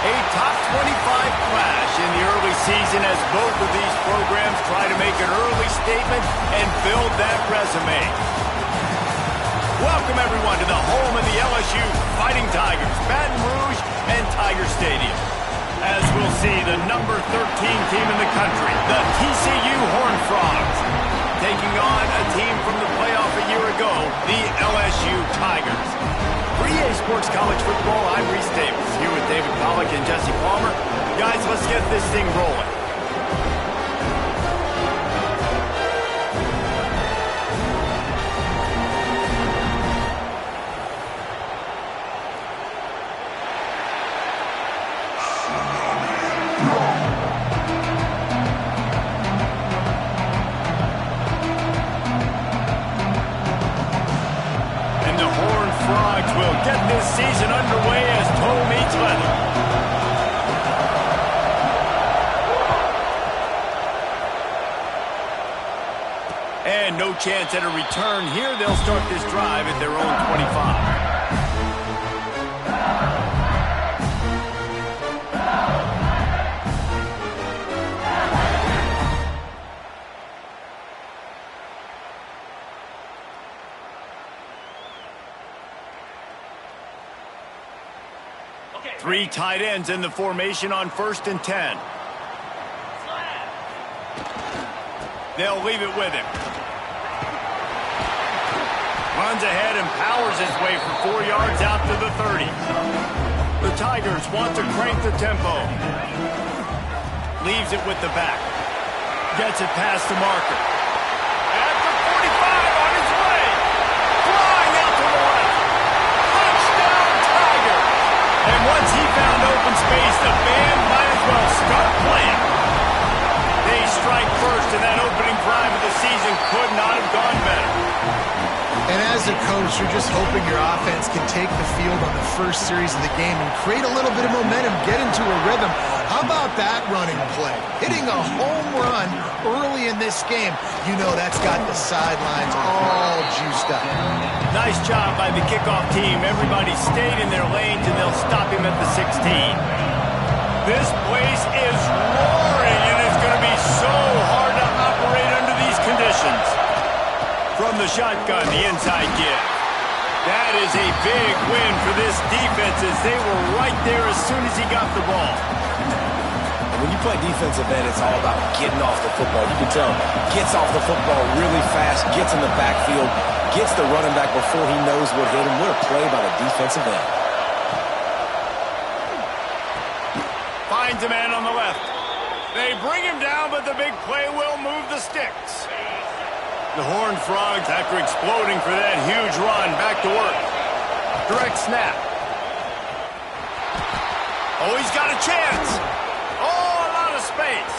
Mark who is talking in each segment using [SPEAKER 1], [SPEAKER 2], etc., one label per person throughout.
[SPEAKER 1] A top 25 clash in the early season as both of these programs try to make an early statement and build that resume. Welcome, everyone, to the home of the LSU Fighting Tigers, Baton Rouge and Tiger Stadium. As we'll see, the number 13 team in the country, the TCU Horned Frogs, taking on a team from the playoff a year ago, the LSU Tigers. For EA Sports College Football, I'm Reese Davis, here with David Pollack and Jesse Palmer. Guys, let's get this thing rolling. Get this season underway as toe meets leather. And no chance at a return here. They'll start this drive at their own 25. Three tight ends in the formation on 1st and 10. They'll leave it with him. Runs ahead and powers his way for 4 yards out to the 30. The Tigers want to crank the tempo. Leaves it with the back. Gets it past the marker. At the 45 on his way. Flying out to the left. Touchdown Tigers. And once he found open space, the band might as well start playing. They strike first, and that opening drive of the season could not have gone better.
[SPEAKER 2] And as a coach, you're just hoping your offense can take the field on the first series of the game and create a little bit of momentum, get into a rhythm. How about that running play? Hitting a home run early in this game. You know that's got the sidelines all juiced up.
[SPEAKER 1] Nice job by the kickoff team. Everybody stayed in their lanes, and they'll stop him at the 16. This place is roaring, and it's going to be so hard to operate under these conditions. From the shotgun, the inside give. That is a big win for this defense as they were right there as soon as he got the ball.
[SPEAKER 3] When you play defensive end, it's all about getting off the football. You can tell, gets off the football really fast, gets in the backfield, gets the running back before he knows what hit him. What a play by the defensive end.
[SPEAKER 1] Finds a man on the left. They bring him down, but the big play will move the sticks. The Horned Frogs, after exploding for that huge run, back to work. Direct snap. Oh, he's got a chance. Oh, a lot of space.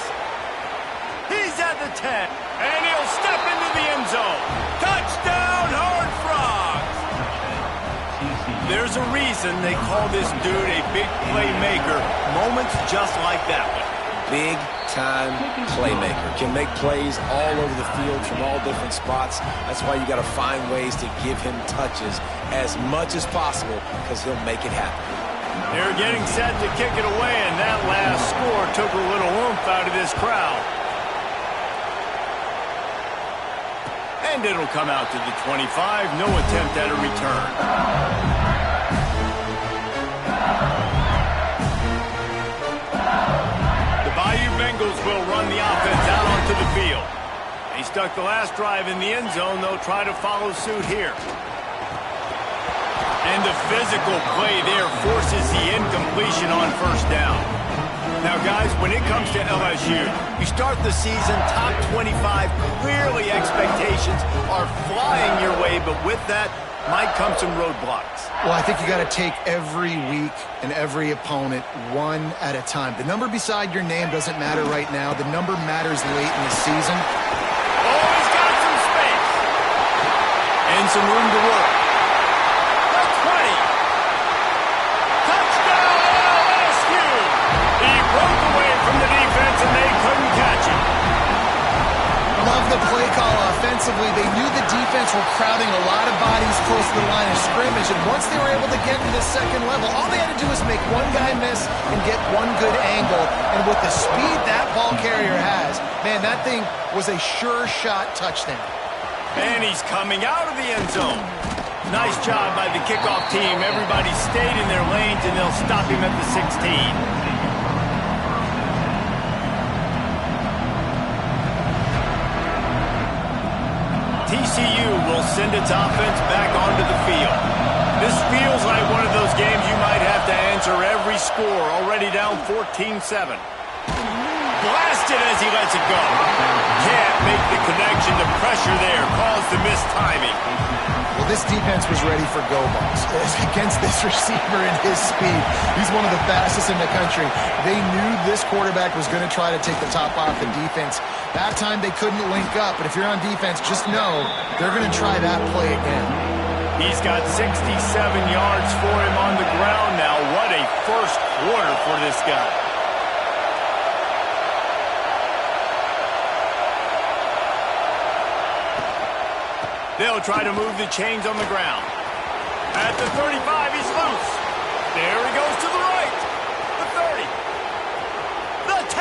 [SPEAKER 1] He's at the 10, and he'll step into the end zone. Touchdown, Horned Frogs! There's a reason they call this dude a big playmaker. Moments just like that one.
[SPEAKER 3] Big-time playmaker. Can make plays all over the field from all different spots. That's why you got to find ways to give him touches as much as possible because he'll make it happen.
[SPEAKER 1] They're getting set to kick it away, and that last score took a little oomph out of this crowd. And it'll come out to the 25. No attempt at a return. Bengals will run the offense out onto the field. They stuck the last drive in the end zone. They'll try to follow suit here. And the physical play there forces the incompletion on 1st down. Now, guys, when it comes to LSU, you start the season top 25. Clearly, expectations are flying your way, but with that might come some roadblocks.
[SPEAKER 2] Well, I think you got to take every week and every opponent one at a time. The number beside your name doesn't matter right now. The number matters late in the season.
[SPEAKER 1] Oh, he's got some space. And some room to work. The 20. Touchdown, LSU. He broke away from the defense, and they couldn't catch him.
[SPEAKER 2] Love the play call offensively. defensively, they knew the defense were crowding a lot of bodies close to the line of scrimmage, and once they were able to get to the second level, all they had to do was make one guy miss and get one good angle. And with the speed that ball carrier has, man, that thing was a sure shot touchdown.
[SPEAKER 1] And he's coming out of the end zone. Nice job by the kickoff team. Everybody stayed in their lanes, and they'll stop him at the 16. TCU will send its offense back onto the field. This feels like one of those games you might have to answer every score. Already down 14-7. Blasted as he lets it go. Can't make the connection. The pressure there caused the missed timing.
[SPEAKER 2] Well, this defense was ready for go balls against this receiver and his speed. He's one of the fastest in the country. They knew this quarterback was going to try to take the top off the defense. That time they couldn't link up, but if you're on defense, just know they're going to try that play again.
[SPEAKER 1] He's got 67 yards for him on the ground now. What a first quarter for this guy. They'll try to move the chains on the ground. At the 35, he's loose. There he goes to the right. The 30. The 10.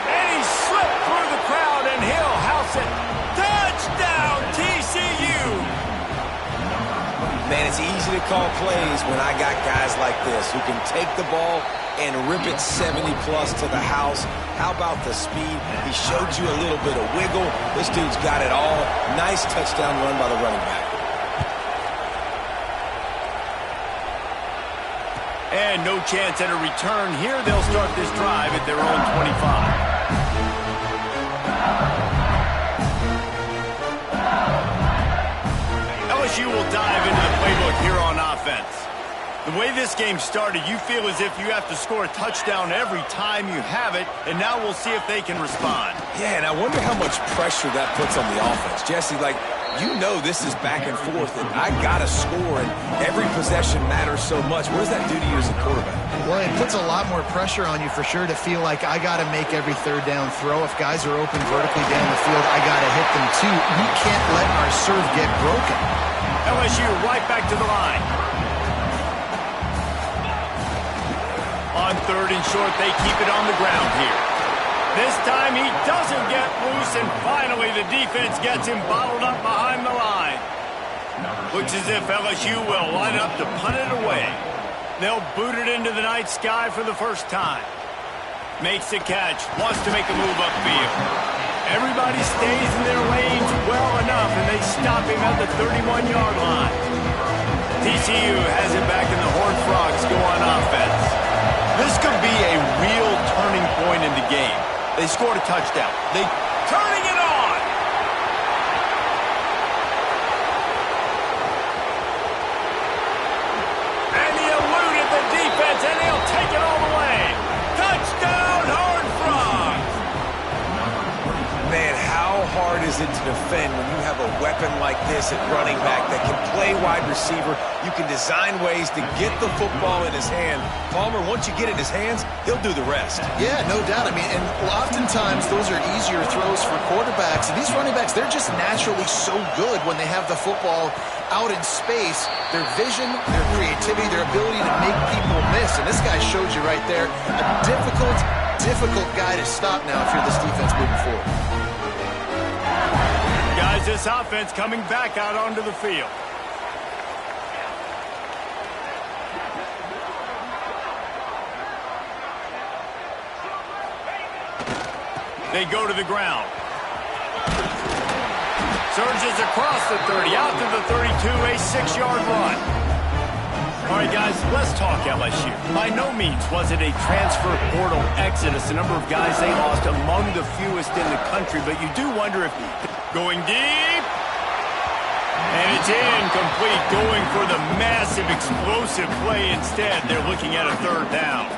[SPEAKER 1] And he slipped through the crowd, and he'll house it. Touchdown, TCU.
[SPEAKER 3] Man, it's easy to call plays when I got guys like this who can take the ball and rip it 70-plus to the house. How about the speed? He showed you a little bit of wiggle. This dude's got it all. Nice touchdown run by the running back.
[SPEAKER 1] And no chance at a return here. They'll start this drive at their own 25. LSU will dive into the playbook here on offense. The way this game started, you feel as if you have to score a touchdown every time you have it, and now we'll see if they can respond.
[SPEAKER 3] Yeah, and I wonder how much pressure that puts on the offense. Jesse, like, you know this is back and forth, and I got to score, and every possession matters so much. What does that do to you as a quarterback?
[SPEAKER 2] Well, it puts a lot more pressure on you for sure to feel like I got to make every third down throw. If guys are open vertically down the field, I got to hit them too. We can't let our serve get broken.
[SPEAKER 1] LSU right back to the line. On third and short, they keep it on the ground here. This time he doesn't get loose, and finally the defense gets him bottled up behind the line. Looks as if LSU will line up to punt it away. They'll boot it into the night sky for the first time. Makes the catch, wants to make a move upfield. Everybody stays in their lanes well enough, and they stop him at the 31-yard line. TCU has it back, and the Horned Frogs go on offense. This could be a real turning point in the game. They scored a touchdown. They turning it on. And he eluded the defense, and he'll take it all the way. Touchdown, Horned Frogs.
[SPEAKER 3] Man, how hard is it to defend when you have a weapon like this at running back that can play wide receiver? You can design ways to get the football in his hand. Palmer, once you get it in his hands, he'll do the rest.
[SPEAKER 2] Yeah, no doubt. I mean, and oftentimes those are easier throws for quarterbacks. And these running backs, they're just naturally so good when they have the football out in space. Their vision, their creativity, their ability to make people miss. And this guy showed you right there a difficult guy to stop now if you're this defense moving forward.
[SPEAKER 1] Guys, this offense coming back out onto the field. They go to the ground. Surges across the 30, out to the 32, a 6-yard run. All right, guys, let's talk LSU. By no means was it a transfer portal exodus. The number of guys they lost among the fewest in the country, but you do wonder if going deep. And it's incomplete, going for the massive, explosive play instead. They're looking at a third down.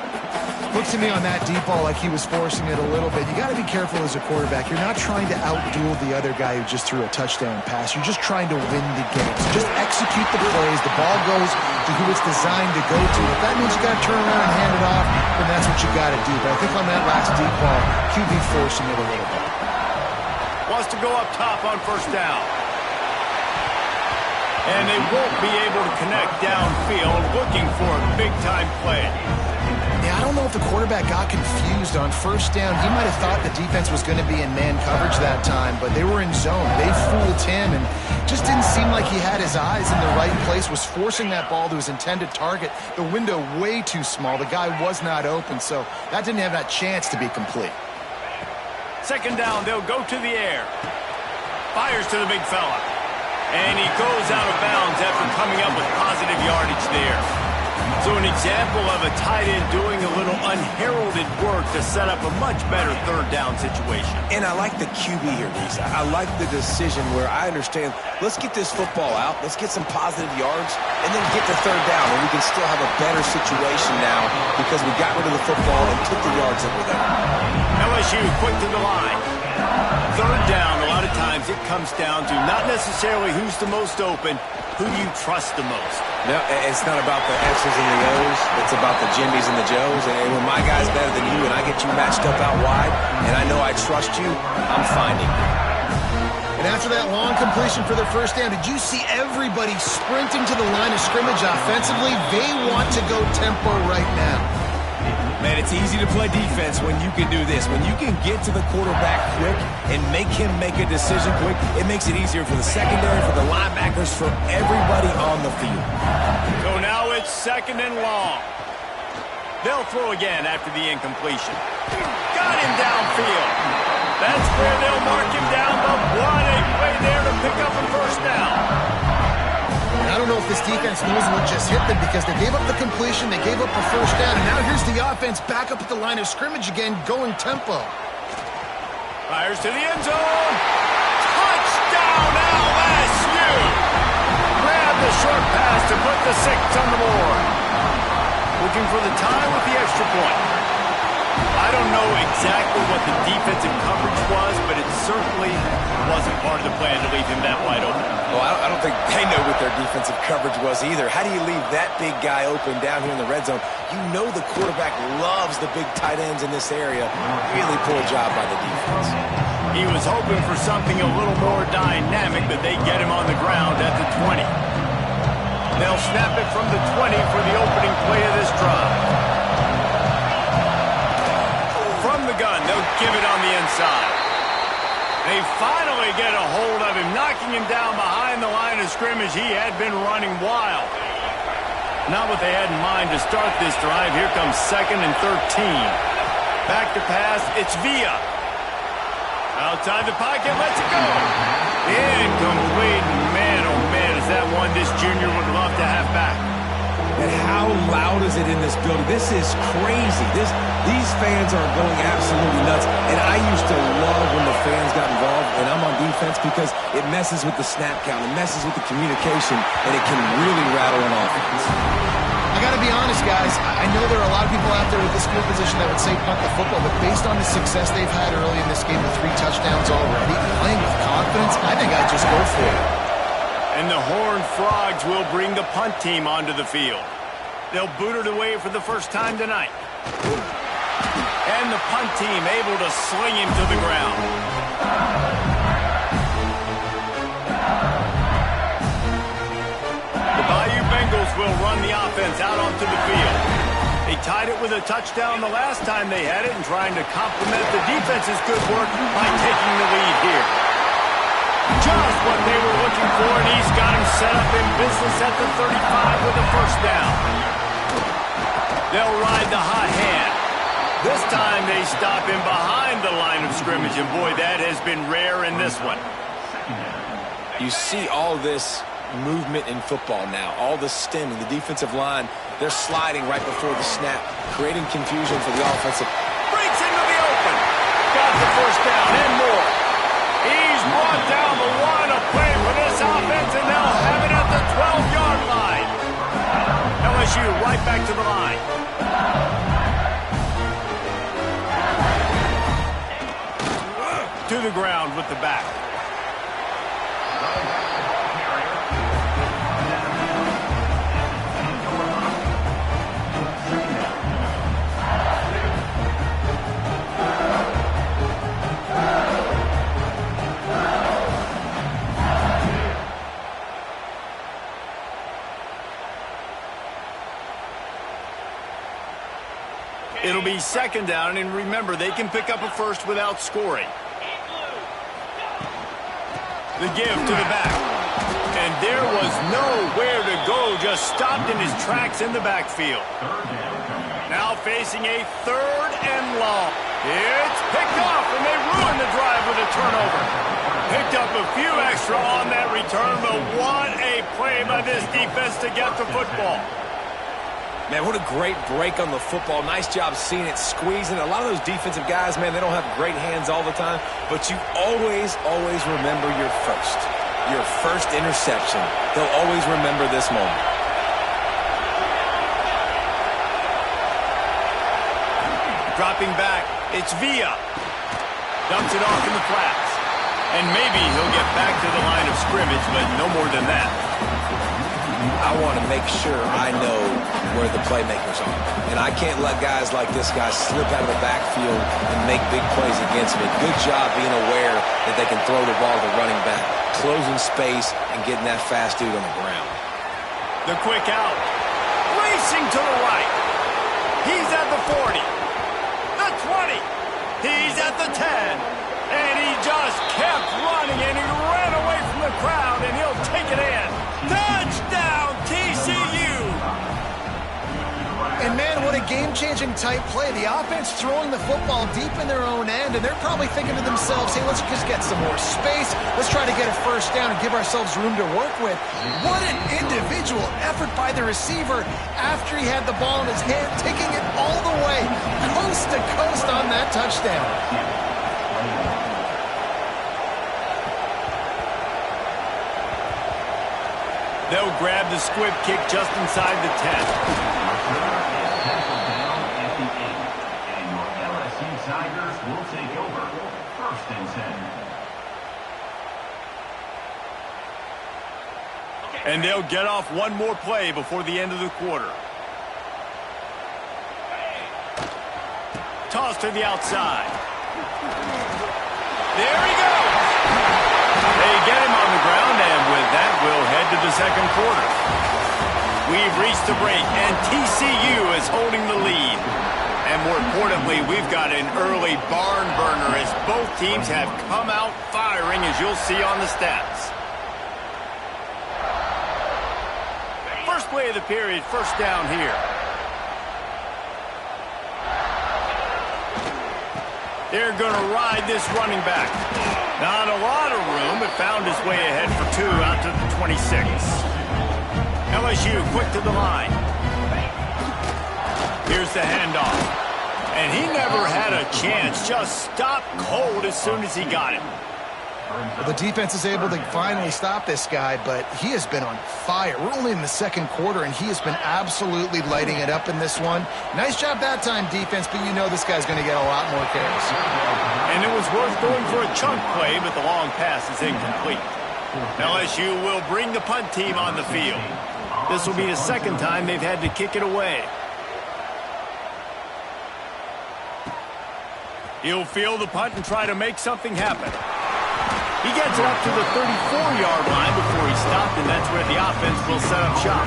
[SPEAKER 2] Looks to me on that deep ball like he was forcing it a little bit. You got to be careful as a quarterback. You're not trying to outduel the other guy who just threw a touchdown pass. You're just trying to win the game. So just execute the plays. The ball goes to who it's designed to go to. If that means you got to turn around and hand it off, then that's what you got to do. But I think on that last deep ball, QB forcing it a little bit.
[SPEAKER 1] wants to go up top on first down. And they won't be able to connect downfield, looking for a big-time play.
[SPEAKER 2] Yeah, I don't know if the quarterback got confused on first down. He might have thought the defense was going to be in man coverage that time, but they were in zone. They fooled him and just didn't seem like he had his eyes in the right place, was forcing that ball to his intended target. The window way too small. The guy was not open, so that didn't have that chance to be complete.
[SPEAKER 1] Second down, they'll go to the air. Fires to the big fella. And he goes out of bounds after coming up with positive yardage there. So an example of a tight end doing a little unheralded work to set up a much better third down situation.
[SPEAKER 3] And I like the QB here, Reese. I like the decision where I understand, let's get this football out, let's get some positive yards, and then get to third down, and we can still have a better situation now because we got rid of the football and took the yards that were there.
[SPEAKER 1] LSU quick to the line. Third down, a lot of times it comes down to not necessarily who's the most open, who do you trust the most?
[SPEAKER 3] No, it's not about the X's and the O's. It's about the Jimmys and the Joes. And when my guy's better than you and I get you matched up out wide and I know I trust you, I'm finding you.
[SPEAKER 2] And after that long completion for their first down, did you see everybody sprinting to the line of scrimmage offensively? They want to go tempo right now.
[SPEAKER 3] Man, it's easy to play defense when you can do this. When you can get to the quarterback quick and make him make a decision quick, it makes it easier for the secondary, for the linebackers, for everybody on the field.
[SPEAKER 1] So now it's second and long. They'll throw again after the incompletion. Got him downfield. That's where they'll mark him down, but what a play there to pick up a first down.
[SPEAKER 2] I don't know if this defense knows what just hit them because they gave up the completion, they gave up the first down, and now here's the offense back up at the line of scrimmage again, going tempo.
[SPEAKER 1] Fires to the end zone. Touchdown, LSU! Grab the short pass to put the 6 on the board. Looking for the tie with the extra point. I don't know exactly what the defensive coverage was, but it certainly wasn't part of the plan to leave him that wide open.
[SPEAKER 3] Well, I don't think they know what their defensive coverage was either. How do you leave that big guy open down here in the red zone? You know the quarterback loves the big tight ends in this area. Really poor job by the defense.
[SPEAKER 1] He was hoping for something a little more dynamic, but they get him on the ground at the 20. They'll snap it from the 20 for the opening play of this drive. From the gun, they'll give it on the inside. They finally get a hold of him, knocking him down behind the line of scrimmage. He had been running wild. Not what they had in mind to start this drive. Here comes 2nd and 13. Back to pass, it's Villa. Outside the pocket, lets it go. Incomplete. Man, oh man, is that one this junior would love to have back.
[SPEAKER 3] And how loud is it in this building? This is crazy. These fans are going absolutely nuts. And I used to love when the fans got involved, and I'm on defense because it messes with the snap count, it messes with the communication, and it can really rattle an offense.
[SPEAKER 2] I got to be honest, guys. I know there are a lot of people out there with this field position that would say punt the football, but based on the success they've had early in this game with 3 touchdowns already, playing with confidence, I think I'd just go for it.
[SPEAKER 1] And the Horned Frogs will bring the punt team onto the field. They'll boot it away for the first time tonight. And the punt team able to sling him to the ground. The Bayou Bengals will run the offense out onto the field. They tied it with a touchdown the last time they had it and trying to complement the defense's good work by taking the lead here. Just what they were looking for, and he's got him set up in business at the 35 with a first down. They'll ride the hot hand. This time they stop him behind the line of scrimmage, and boy, that has been rare in this one.
[SPEAKER 3] You see all this movement in football now, all the stemming, the defensive line, they're sliding right before the snap, creating confusion for the offensive.
[SPEAKER 1] Breaks into the open. Got the first down and more. He's brought down the one, a play for this offense, and they'll have it at the 12-yard line. LSU right back to the line. To the ground with the back. be second down, and remember, they can pick up a first without scoring. The give to the back. And there was nowhere to go, just stopped in his tracks in the backfield. Now facing a 3rd and long. It's picked off, and they ruin the drive with a turnover. Picked up a few extra on that return, but what a play by this defense to get the football.
[SPEAKER 3] Man, what a great break on the football. Nice job seeing it, squeezing. A lot of those defensive guys, man, they don't have great hands all the time, but you always remember your first interception. They'll always remember this moment.
[SPEAKER 1] Dropping back, it's Villa. Dumps it off in the flats. And maybe he'll get back to the line of scrimmage, but no more than that.
[SPEAKER 3] I want to make sure I know where the playmakers are. And I can't let guys like this guy slip out of the backfield and make big plays against me. Good job being aware that they can throw the ball to the running back, closing space, and getting that fast dude on the ground.
[SPEAKER 1] The quick out. Racing to the right. He's at the 40. The 20. He's at the 10. And he just kept running, and he ran away from the crowd, and he'll take it in. Touchdown, TCU!
[SPEAKER 2] And man, what a game-changing type play. The offense throwing the football deep in their own end, and they're probably thinking to themselves, hey, let's just get some more space. Let's try to get a first down and give ourselves room to work with. What an individual effort by the receiver after he had the ball in his hand, taking it all the way, coast to coast on that touchdown.
[SPEAKER 1] They'll grab the squib kick just inside the 10.
[SPEAKER 4] And your LSU Tigers will take over 1st and 10.
[SPEAKER 1] And they'll get off one more play before the end of the quarter. Toss to the outside. There he goes. They get him on the ground, and with that, we'll head to the second quarter. We've reached the break, and TCU is holding the lead. And more importantly, we've got an early barn burner as both teams have come out firing, as you'll see on the stats. First play of the period, first down here. They're going to ride this running back. Not a lot of room, but found his way ahead for 2 out to the 26. LSU quick to the line. Here's the handoff. And he never had a chance. Just stopped cold as soon as he got it.
[SPEAKER 2] Well, the defense is able to finally stop this guy, but he has been on fire. We're only in the second quarter, and he has been absolutely lighting it up in this one. Nice job that time, defense, but you know this guy's going to get a lot more carries.
[SPEAKER 1] And it was worth going for a chunk play, but the long pass is incomplete. LSU will bring the punt team on the field. This will be the second time they've had to kick it away. He'll field the punt and try to make something happen. He gets it up to the 34-yard line before he stopped, and that's where the offense will set up shop.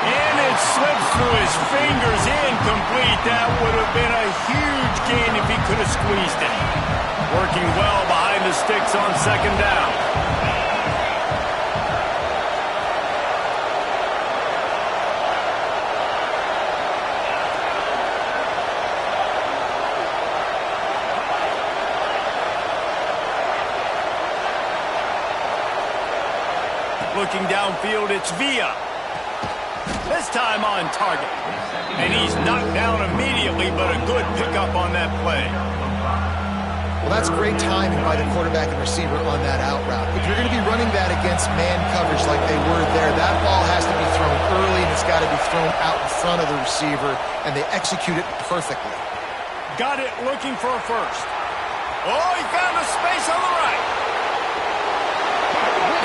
[SPEAKER 1] And it slips through his fingers, incomplete. That would have been a huge gain if he could have squeezed it. Working well behind the sticks on second down. Looking downfield, it's Villa. This time on target. And he's knocked down immediately, but a good pickup on that play.
[SPEAKER 2] Well, that's great timing by the quarterback and receiver on that out route. If you're going to be running that against man coverage like they were there, that ball has to be thrown early, and it's got to be thrown out in front of the receiver, and they execute it perfectly.
[SPEAKER 1] Got it looking for a first. Oh, he found a space on the right.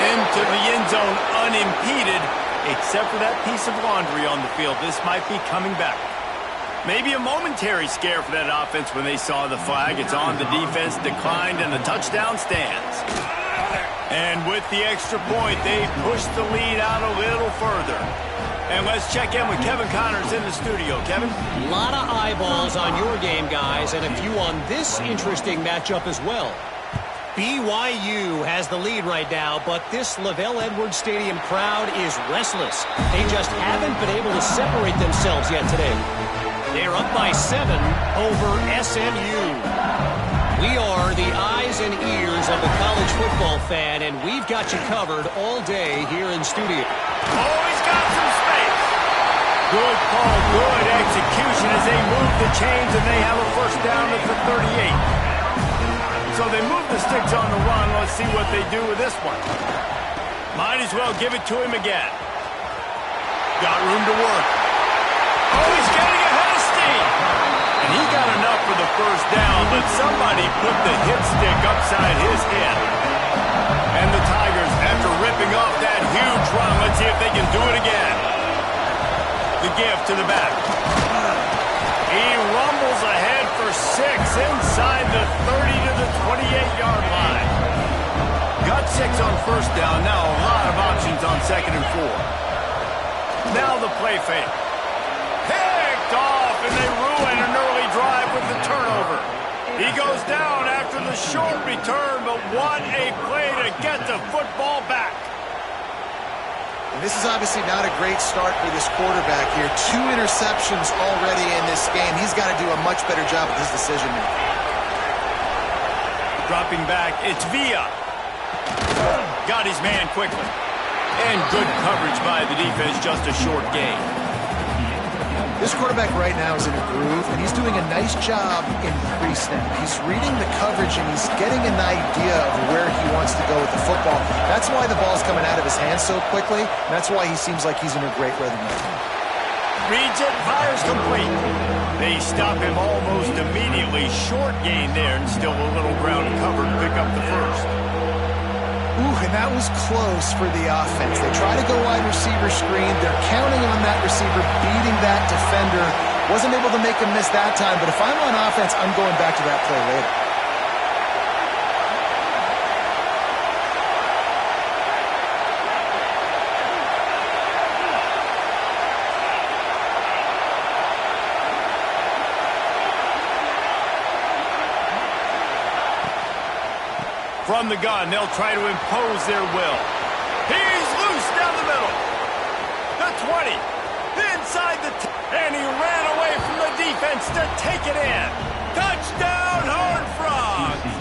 [SPEAKER 1] Into the end zone unimpeded, except for that piece of laundry on the field. This might be coming back. Maybe a momentary scare for that offense when they saw the flag. It's on, the defense declined, and the touchdown stands. And with the extra point, they pushed the lead out a little further. And let's check in with Kevin Connors in the studio. Kevin?
[SPEAKER 5] A lot of eyeballs on your game, guys, and a few on this interesting matchup as well. BYU has the lead right now, but this LaVell Edwards Stadium crowd is restless. They just haven't been able to separate themselves yet today. They're up by 7 over SMU. We are the eyes and ears of the college football fan, and we've got you covered all day here in studio.
[SPEAKER 1] Oh, he's got some space. Good call, good execution as they move the chains, and they have a first down at the 38. So they move the sticks on the run. Let's see what they do with this one. Might as well give it to him again. Got room to work. Oh, he's getting ahead of steam. And he got enough for the first down, but somebody put the hit stick upside his head. And the Tigers, after ripping off that huge run, let's see if they can do it again. The give to the back. He rumbles ahead for 6 inside the 30 to the 28-yard line. Got 6 on first down. Now a lot of options on 2nd and 4. Now the play fake. Picked off, and they ruin an early drive with the turnover. He goes down after the short return, but what a play to get the football back.
[SPEAKER 2] And this is obviously not a great start for this quarterback here. 2 interceptions already in this game. He's got to do a much better job with his decision-making.
[SPEAKER 1] Dropping back, it's Villa. Got his man quickly. And good coverage by the defense, just a short gain.
[SPEAKER 2] This quarterback right now is in a groove, and he's doing a nice job in pre-snap. He's reading the coverage, and he's getting an idea of where he wants to go with the football. That's why the ball's coming out of his hands so quickly, and that's why he seems like he's in a great rhythm right now.
[SPEAKER 1] Reads it, fires complete. They stop him almost immediately. Short gain there, and still a little ground covered to pick up the first.
[SPEAKER 2] Ooh, and that was close for the offense. They try to go wide receiver screen. They're counting on that receiver beating that defender. Wasn't able to make him miss that time, but if I'm on offense, I'm going back to that play later.
[SPEAKER 1] From the gun, they'll try to impose their will. He's loose down the middle. The 20. Inside the and he ran away from the defense to take it in. Touchdown, Horned Frogs.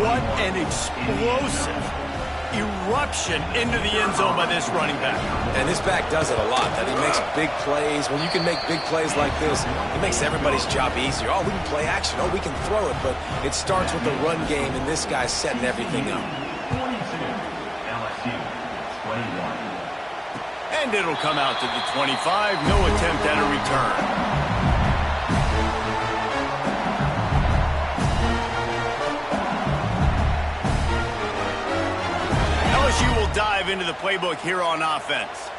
[SPEAKER 1] What an explosive eruption into the end zone by this running back.
[SPEAKER 3] And this back does it a lot. That he makes big plays. When you can make big plays like this, it makes everybody's job easier. Oh, we can play action. Oh, we can throw it. But it starts with the run game, and this guy's setting everything up.
[SPEAKER 4] 22, LSU, 21.
[SPEAKER 1] And it'll come out to the 25. No attempt at a return. LSU will dive into the playbook here on offense.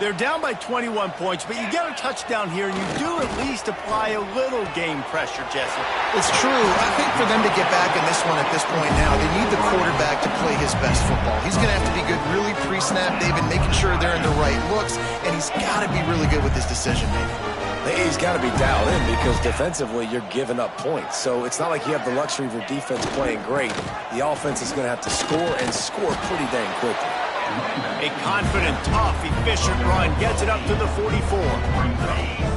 [SPEAKER 1] They're down by 21 points, but you get a touchdown here, and you do at least apply a little game pressure, Jesse.
[SPEAKER 2] It's true. I think for them to get back in this one at this point now, they need the quarterback to play his best football. He's going to have to be good really pre-snap, David, making sure they're in the right looks, and he's got to be really good with his decision-making.
[SPEAKER 3] He's got to be dialed in because defensively you're giving up points. So it's not like you have the luxury of your defense playing great. The offense is going to have to score and score pretty dang quickly.
[SPEAKER 1] A confident, tough, efficient run gets it up to the 44.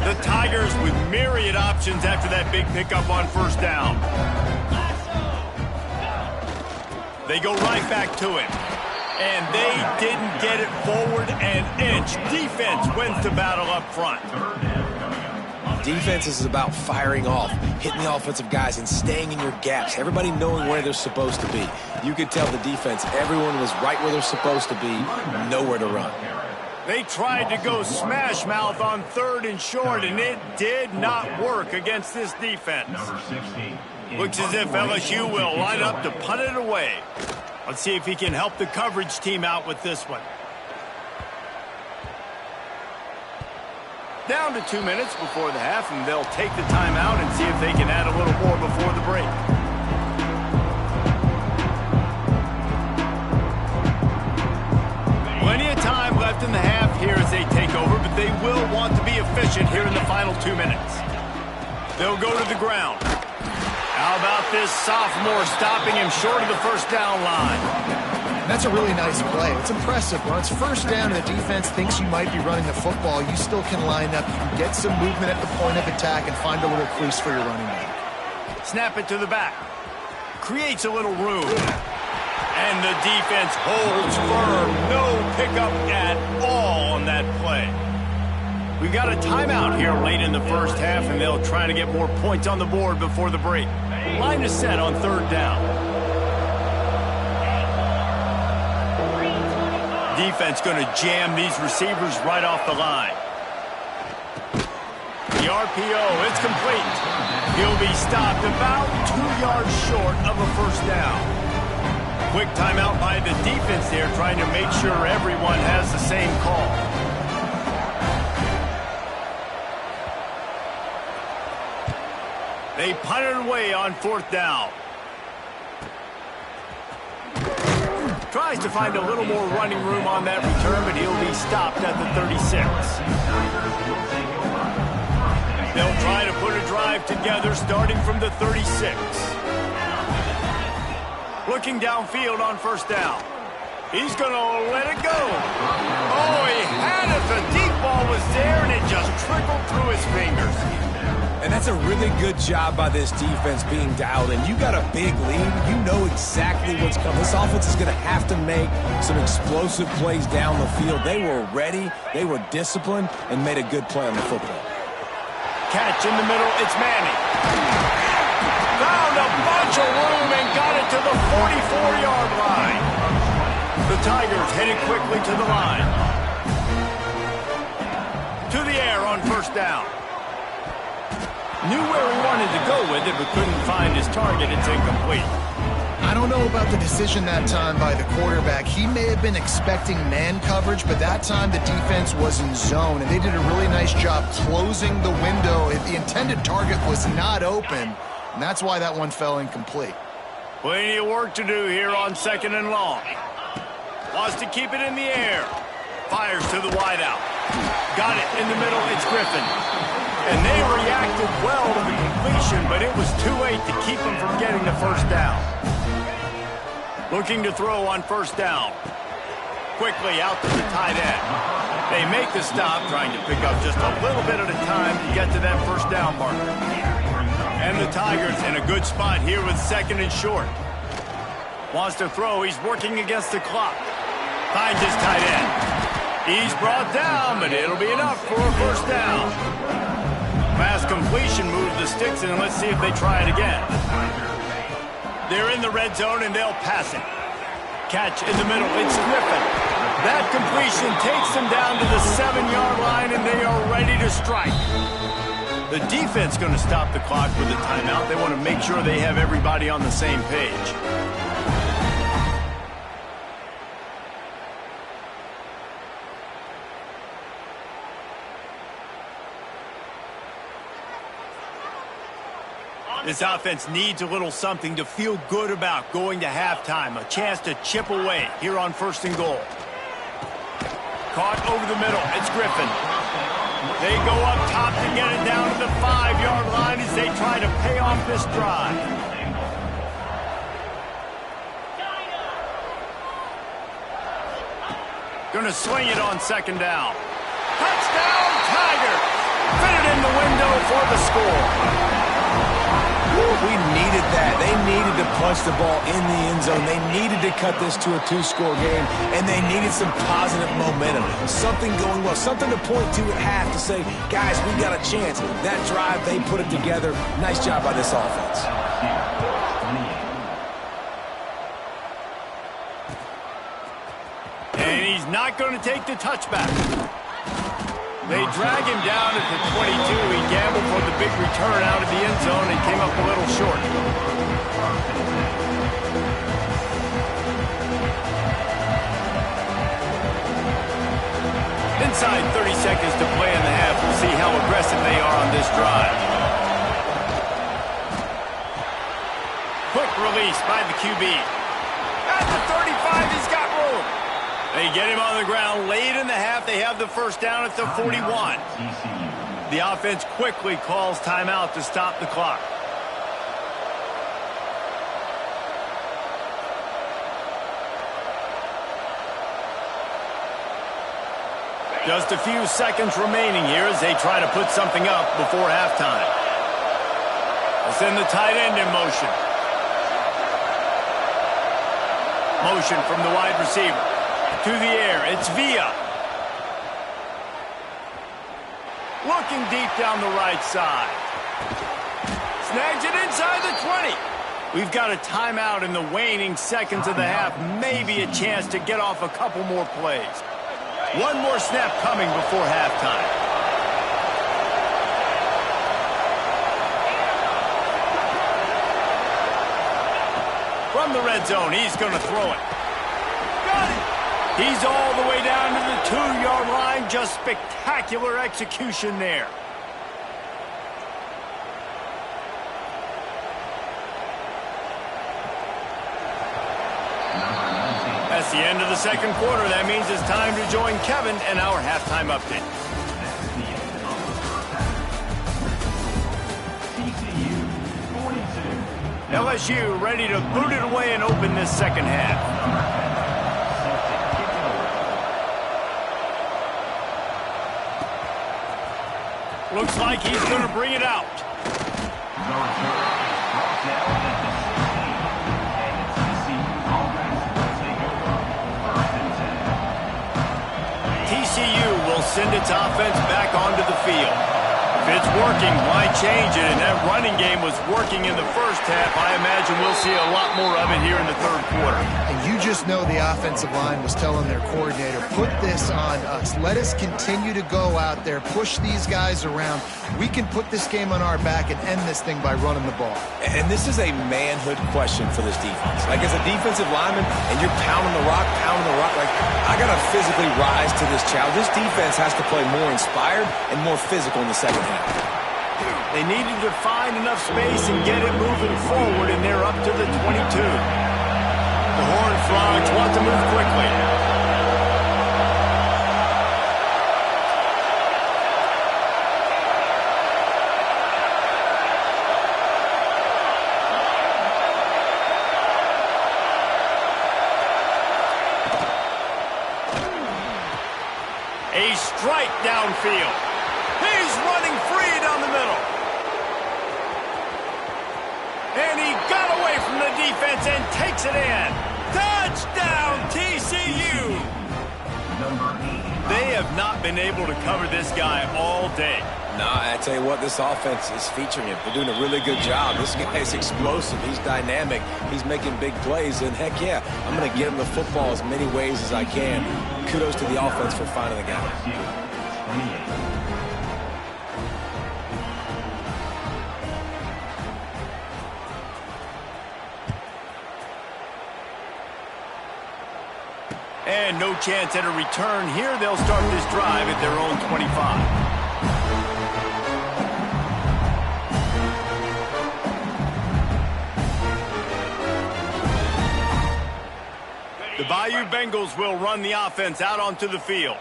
[SPEAKER 1] The Tigers with myriad options after that big pickup on first down. They go right back to him. And they didn't get it forward an inch. Defense wins the battle up front.
[SPEAKER 3] Defense is about firing off, hitting the offensive guys, and staying in your gaps. Everybody knowing where they're supposed to be. You could tell the defense, everyone was right where they're supposed to be, nowhere to run.
[SPEAKER 1] They tried to go smash mouth on 3rd and short, and it did not work against this defense. Looks as if LSU will line up to punt it away. Let's see if he can help the coverage team out with this one. Down to 2 minutes before the half, and they'll take the timeout and see if they can add a little more before the break. Plenty of time left in the half here as they take over, but they will want to be efficient here in the final 2 minutes. They'll go to the ground. How about this sophomore stopping him short of the first down line?
[SPEAKER 2] That's a really nice play. It's impressive. When it's first down and the defense thinks you might be running the football, you still can line up. You can get some movement at the point of attack and find a little crease for your running back.
[SPEAKER 1] Snap it to the back. Creates a little room. And the defense holds firm. No pickup at all on that play. We've got a timeout here late in the first half, and they'll try to get more points on the board before the break. Line is set on third down. Defense going to jam these receivers right off the line. The RPO, it's complete. He'll be stopped about 2 yards short of a first down. Quick timeout by the defense there, trying to make sure everyone has the same call. They punt it away on fourth down. Tries to find a little more running room on that return, but he'll be stopped at the 36. They'll try to put a drive together starting from the 36. Looking downfield on first down. He's going to let it go. Oh, he had it. The deep ball was there, and it just trickled through his fingers.
[SPEAKER 3] And that's a really good job by this defense being dialed in. You got a big lead. You know exactly what's coming. This offense is going to have to make some explosive plays down the field. They were ready, they were disciplined, and made a good play on the football.
[SPEAKER 1] Catch in the middle. It's Manning. Found a bunch of room and got it to the 44-yard line. The Tigers headed quickly to the line. To the air on first down. Knew where he wanted to go with it, but couldn't find his target. It's incomplete.
[SPEAKER 2] I don't know about the decision that time by the quarterback. He may have been expecting man coverage, but that time the defense was in zone, and they did a really nice job closing the window. If the intended target was not open, and that's why that one fell incomplete.
[SPEAKER 1] Plenty of work to do here on second and long. Wants to keep it in the air. Fires to the wideout. Got it in the middle. It's Griffin. And they reacted well to the completion, but it was too late to keep them from getting the first down. Looking to throw on first down. Quickly out to the tight end. They make the stop, trying to pick up just a little bit at a time to get to that first down marker. And the Tigers in a good spot here with second and short. Wants to throw. He's working against the clock. Finds his tight end. He's brought down, but it'll be enough for a first down. Pass completion moves the sticks, and let's see if they try it again. They're in the red zone, and they'll pass it. Catch in the middle. It's Griffin. That completion takes them down to the 7-yard line, and they are ready to strike. The defense going to stop the clock with a timeout. They want to make sure they have everybody on the same page. This offense needs a little something to feel good about going to halftime. A chance to chip away here on first and goal. Caught over the middle. It's Griffin. They go up top to get it down to the 5-yard line as they try to pay off this drive. Going to swing it on second down. Touchdown, Tigers! Fit it in the window for the score.
[SPEAKER 3] We needed that. They needed to punch the ball in the end zone. They needed to cut this to a 2-score game, and they needed some positive momentum. Something going well, something to point to at half to say, guys, we got a chance. That drive, they put it together. Nice job by this offense.
[SPEAKER 1] And he's not going to take the touchback. They drag him down at the 22. He gambled for the big return out of the end zone and came up a little short. Inside 30 seconds to play in the half. We'll see how they are on this drive. Quick release by the QB. At the 35, he's got room. They get him on the ground late in the half. They have the first down at the 41. The offense quickly calls timeout to stop the clock. Just a few seconds remaining here as they try to put something up before halftime. They'll send the tight end in motion. Motion from the wide receiver. To the air, it's Villa. Looking deep down the right side. Snags it inside the 20. We've got a timeout in the waning seconds of the half. Maybe a chance to get off a couple more plays. One more snap coming before halftime. From the red zone, he's going to throw it. Got it! He's all the way down to the 2-yard line. Just spectacular execution there. That's the end of the second quarter. That means it's time to join Kevin and our halftime update. LSU ready to boot it away and open this second half. Looks like he's going to bring it out. TCU will send its offense back onto the field. If it's working, why change it? And that running game was working in the first half. I imagine we'll see a lot more of it here in the third quarter.
[SPEAKER 2] And you just know the offensive line was telling their coordinator, put this on us. Let us continue to go out there, push these guys around. We can put this game on our back and end this thing by running the ball.
[SPEAKER 3] And this is a manhood question for this defense. Like, as a defensive lineman, and you're pounding the rock, like, I got to physically rise to this challenge. This defense has to play more inspired and more physical in the second half.
[SPEAKER 1] They needed to find enough space and get it moving forward, and they're up to the 22. The Horned Frogs want to move quickly. A strike downfield. He's running free down the middle. And he got away from the defense and takes it in. Touchdown, TCU! They have not been able to cover this guy all day.
[SPEAKER 3] Nah, I tell you what, this offense is featuring him. They're doing a really good job. This guy is explosive. He's dynamic. He's making big plays. And heck yeah, I'm going to get him the football as many ways as I can. Kudos to the offense for finding the guy.
[SPEAKER 1] And no chance at a return here. They'll start this drive at their own 25. The Bayou Bengals will run the offense out onto the field.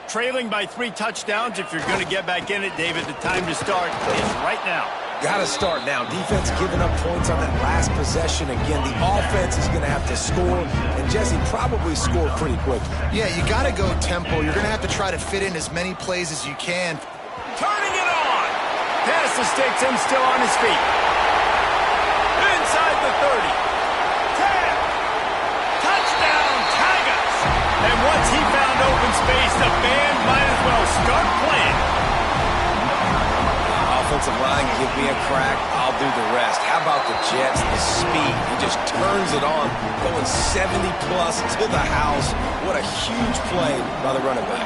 [SPEAKER 1] Trailing by 3 touchdowns. If you're going to get back in it, David, the time to start is right now.
[SPEAKER 3] Got to start now. Defense giving up points on that last possession. Again, the offense is going to have to score, and Jesse probably score pretty quickly.
[SPEAKER 2] Yeah, you got to go tempo. You're going to have to try to fit in as many plays as you can.
[SPEAKER 1] Turning it on. Pass the sticks and still on his feet. Inside the 30. 10. Touchdown, Tigers. And once he found open space, the band might as well start playing.
[SPEAKER 3] Offensive line, give me a crack, I'll do the rest. How about the Jets, the speed? He just turns it on, going 70-plus to the house. What a huge play by the running back.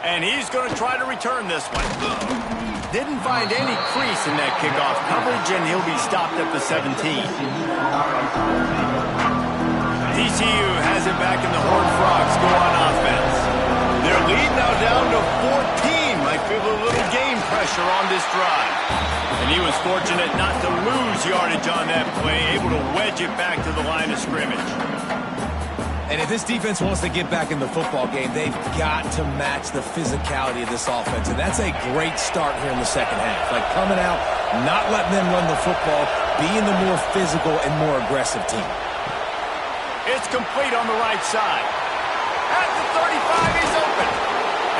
[SPEAKER 1] And he's going to try to return this one. Didn't find any crease in that kickoff coverage, and he'll be stopped at the 17. TCU has it back, and the Horned Frogs go on offense. lead now down to 14. Might feel a little game pressure on this drive. And he was fortunate not to lose yardage on that play, able to wedge it back to the line of scrimmage.
[SPEAKER 3] And if this defense wants to get back in the football game, they've got to match the physicality of this offense. And that's a great start here in the second half. Like coming out, not letting them run the football, being the more physical and more aggressive team.
[SPEAKER 1] It's complete on the right side. At the 35, he's open.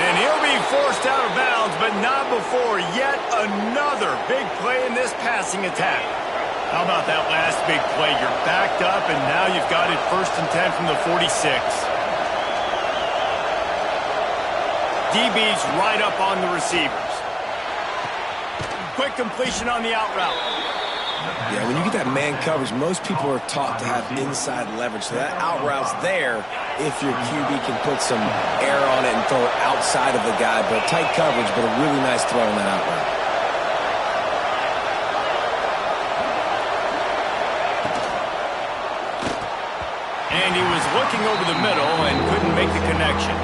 [SPEAKER 1] And he'll be forced out of bounds, but not before yet another big play in this passing attack. How about that last big play? You're backed up, and now you've got it 1st and 10 from the 46. DB's right up on the receivers. Quick completion on the out route.
[SPEAKER 3] Yeah, when you get that man coverage, most people are taught to have inside leverage. So that out route's there if your QB can put some air on it and throw it outside of the guy. But tight coverage, but a really nice throw on that out route.
[SPEAKER 1] And he was looking over the middle and couldn't make the connection.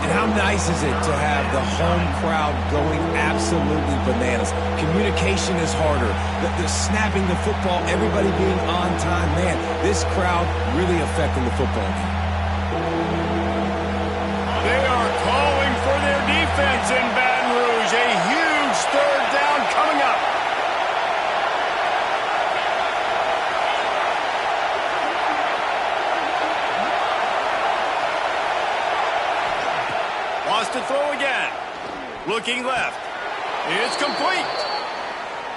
[SPEAKER 3] And how nice is it to have the home crowd going absolutely bananas? Communication is harder. The snapping the football, everybody being on time. Man, this crowd really affecting the football game.
[SPEAKER 1] They are calling for their defense in Baton Rouge. A huge 3rd down coming up. Wants to throw again. Looking left. It's complete.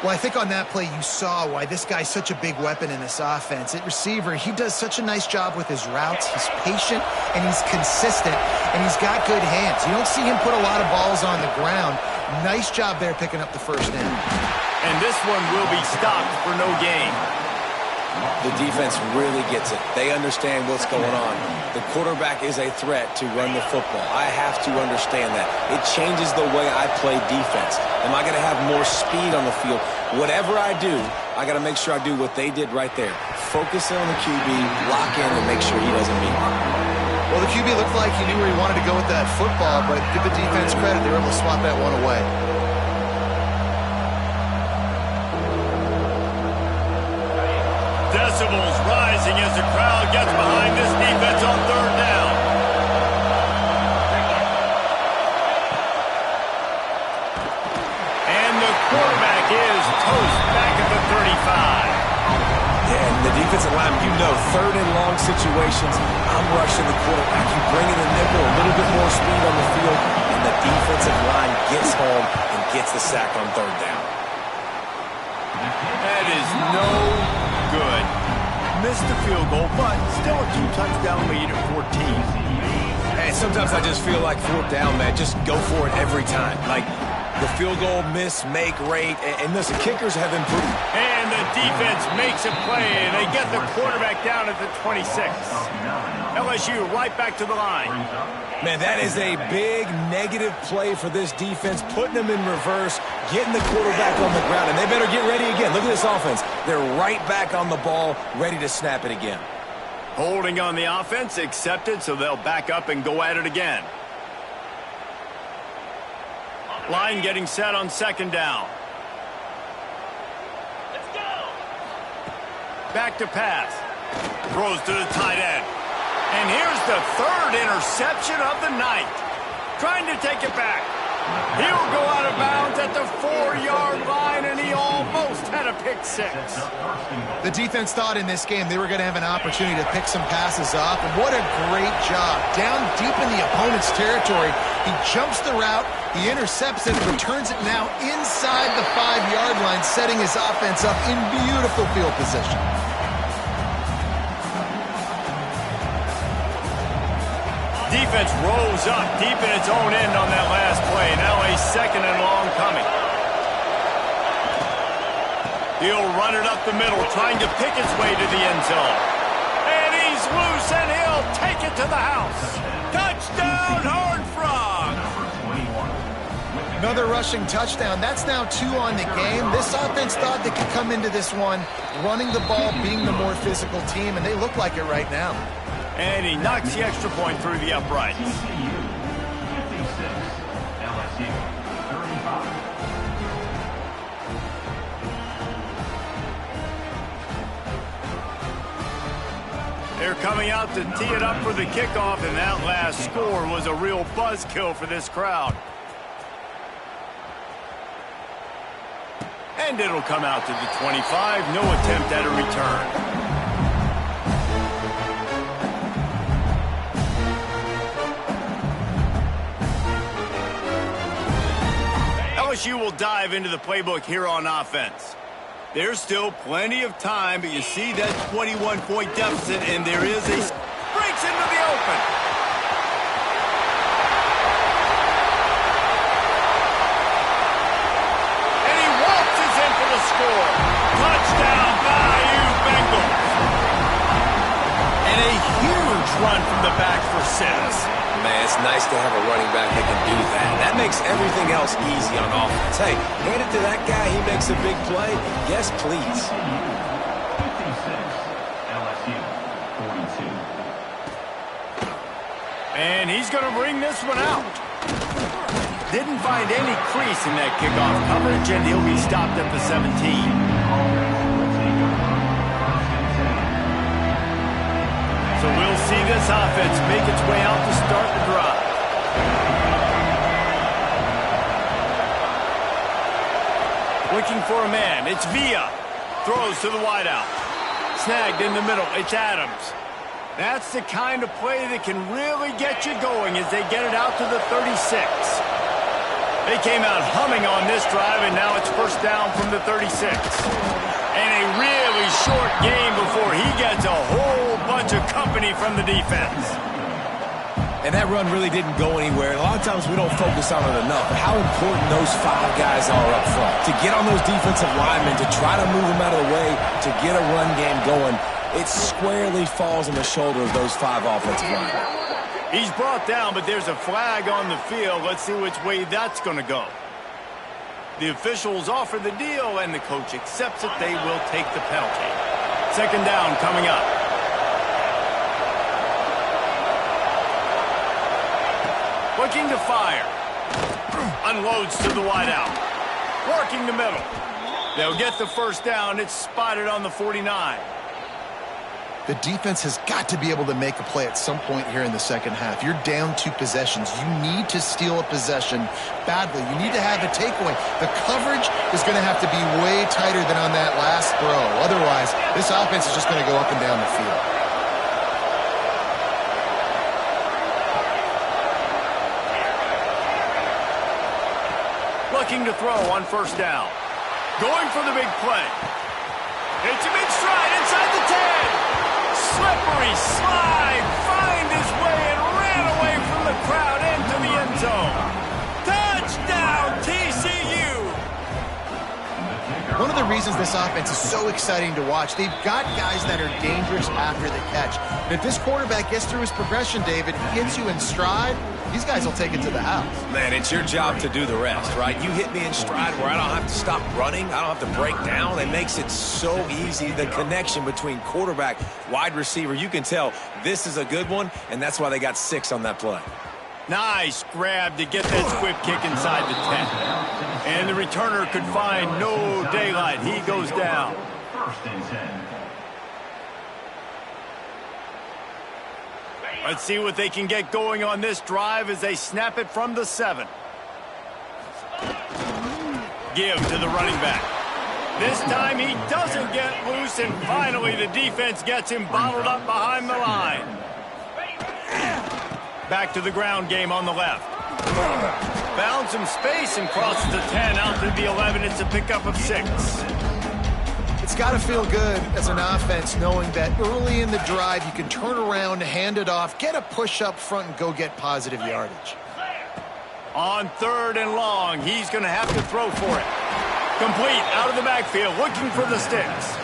[SPEAKER 2] Well, I think on that play you saw why this guy's such a big weapon in this offense. At receiver, he does such a nice job with his routes. He's patient, and he's consistent, and he's got good hands. You don't see him put a lot of balls on the ground. Nice job there picking up the 1st down.
[SPEAKER 1] And this one will be stopped for no gain.
[SPEAKER 3] The defense really gets it. They understand what's going on. The quarterback is a threat to run the football. I have to understand that. It changes the way I play defense. Am I going to have more speed on the field? Whatever I do, I got to make sure I do what they did right there. Focus on the QB, lock in, and make sure he doesn't beat me.
[SPEAKER 2] Well, the QB looked like he knew where he wanted to go with that football, but give the defense credit. They were able to swat that one away.
[SPEAKER 1] Decibels rising as the crowd gets behind this defense on 3rd down. And the quarterback is toast back at the 35.
[SPEAKER 3] Yeah, and the defensive line, you know, 3rd and long situations, I'm rushing the quarterback. You bring in the nickel, a little bit more speed on the field, and the defensive line gets home and gets the sack on 3rd down.
[SPEAKER 1] That is no good. Missed the field goal, but still a 2-touchdown lead at 14.
[SPEAKER 3] And sometimes I just feel like 4th down, man, just go for it every time. Like the field goal miss, make rate, and listen, kickers have improved.
[SPEAKER 1] And the defense makes a play, and they get the quarterback down at the 26. LSU right back to the line.
[SPEAKER 3] Man, that is a big negative play for this defense, putting them in reverse, getting the quarterback on the ground, and they better get ready again. Look at this offense. They're right back on the ball, ready to snap it again.
[SPEAKER 1] Holding on the offense, accepted, so they'll back up and go at it again. Line getting set on 2nd down. Let's go. Back to pass. Throws to the tight end. And here's the 3rd interception of the night. Trying to take it back. He'll go out of bounds at the 4-yard line, and he almost had a pick 6.
[SPEAKER 2] The defense thought in this game they were going to have an opportunity to pick some passes off, and what a great job. Down deep in the opponent's territory, he jumps the route, he intercepts it, returns it now inside the 5-yard line, setting his offense up in beautiful field position.
[SPEAKER 1] Defense rose up deep in its own end on that last play. Now a 2nd and long coming. He'll run it up the middle, trying to pick his way to the end zone. And he's loose, and he'll take it to the house. Touchdown, Horned Frogs!
[SPEAKER 2] Another rushing touchdown. That's now 2 on the game. This offense thought they could come into this one running the ball, being the more physical team, and they look like it right now.
[SPEAKER 1] And he knocks the extra point through the uprights. They're coming out to tee it up for the kickoff, and that last score was a real buzzkill for this crowd. And it'll come out to the 25. No attempt at a return. LSU will dive into the playbook here on offense. There's still plenty of time, but you see that 21-point deficit, and there is a breaks into the open. And he waltzes in for the score. Touchdown, Bayou Bengals. And a huge run from the back for 6.
[SPEAKER 3] Man, it's nice to have a running back that can do that. That makes everything else easy on offense. Hey, hand it to that guy. He makes a big play. Yes, please.
[SPEAKER 4] 56, LSU, 42.
[SPEAKER 1] And he's going to bring this one out. Didn't find any crease in that kickoff coverage, and he'll be stopped at the 17. So we'll see this offense make its way out to start the drive. Looking for a man. It's Villa. Throws to the wideout. Snagged in the middle. It's Adams. That's the kind of play that can really get you going as they get it out to the 36. They came out humming on this drive, and now it's first down from the 36. And a really short game before he gets a whole bunch of company from the defense.
[SPEAKER 3] And that run really didn't go anywhere. And a lot of times we don't focus on it enough. But how important those 5 guys are up front. To get on those defensive linemen, to try to move them out of the way, to get a run game going, it squarely falls on the shoulder of those 5 offensive linemen.
[SPEAKER 1] He's brought down, but there's a flag on the field. Let's see which way that's going to go. The officials offer the deal, and the coach accepts it. They will take the penalty. Second down coming up. Looking to fire. Unloads to the wideout. Working the middle. They'll get the first down. It's spotted on the 49.
[SPEAKER 2] The defense has got to be able to make a play at some point here in the second half. You're down 2 possessions. You need to steal a possession badly. You need to have a takeaway. The coverage is going to have to be way tighter than on that last throw. Otherwise, this offense is just going to go up and down the field.
[SPEAKER 1] Looking to throw on first down. Going for the big play. It's a big stride inside the 10. Slippery slide, find his way and ran away from the crowd into the end zone. Touchdown, TCU!
[SPEAKER 2] One of the reasons this offense is so exciting to watch, they've got guys that are dangerous after the catch. And if this quarterback gets through his progression, David, he hits you in stride, these guys will take it to the house.
[SPEAKER 3] Man, it's your job to do the rest, right? You hit me in stride where I don't have to stop running. I don't have to break down. It makes it so easy. The connection between quarterback, wide receiver, you can tell this is a good one, and that's why they got 6 on that play.
[SPEAKER 1] Nice grab to get that squib kick inside the 10. And the returner could find no daylight. He goes down.
[SPEAKER 4] First and 10.
[SPEAKER 1] Let's see what they can get going on this drive as they snap it from the 7. Give to the running back. This time he doesn't get loose, and finally the defense gets him bottled up behind the line. Back to the ground game on the left. Found some space and crosses the 10 out to the 11. It's a pickup of 6.
[SPEAKER 2] It's got to feel good as an offense knowing that early in the drive you can turn around, hand it off, get a push up front, and go get positive yardage.
[SPEAKER 1] On 3rd and long, he's going to have to throw for it. Complete out of the backfield, looking for the sticks.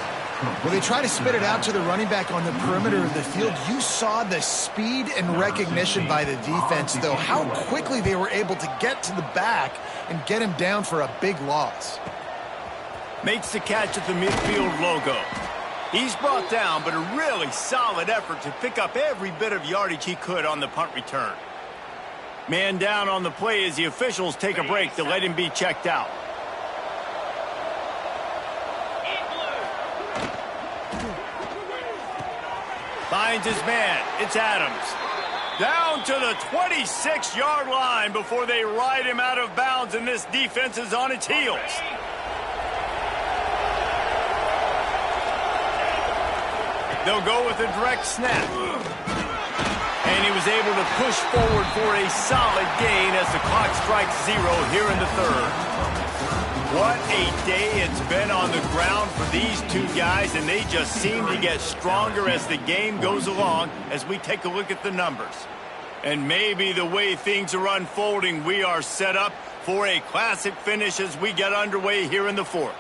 [SPEAKER 2] When they try to spit it out to the running back on the perimeter of the field, you saw the speed and recognition by the defense, though, how quickly they were able to get to the back and get him down for a big loss.
[SPEAKER 1] Makes the catch at the midfield logo. He's brought down, but a really solid effort to pick up every bit of yardage he could on the punt return. Man down on the play as the officials take a break to let him be checked out. Finds his man. It's Adams. Down to the 26-yard line before they ride him out of bounds, and this defense is on its heels. They'll go with a direct snap. And he was able to push forward for a solid gain as the clock strikes 0 here in the third. What a day it's been on the ground for these two guys, and they just seem to get stronger as the game goes along as we take a look at the numbers. And maybe the way things are unfolding, we are set up for a classic finish as we get underway here in the fourth.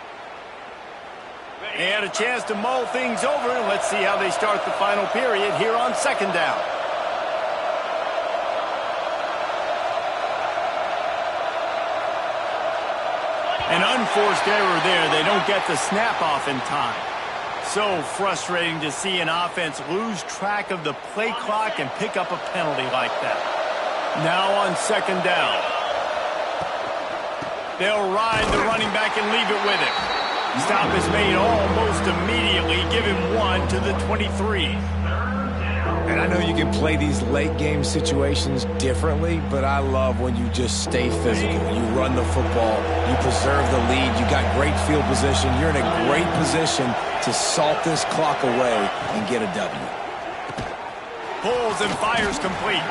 [SPEAKER 1] They had a chance to mull things over, and let's see how they start the final period here on second down. An unforced error there. They don't get the snap off in time. So frustrating to see an offense lose track of the play clock and pick up a penalty like that. Now on second down. They'll ride the running back and leave it with him. Stop is made almost immediately. Give him 1 to the 23.
[SPEAKER 3] And I know you can play these late-game situations differently, but I love when you just stay physical. You run the football. You preserve the lead. You got great field position. You're in a great position to salt this clock away and get a W.
[SPEAKER 1] Pulls and fires complete.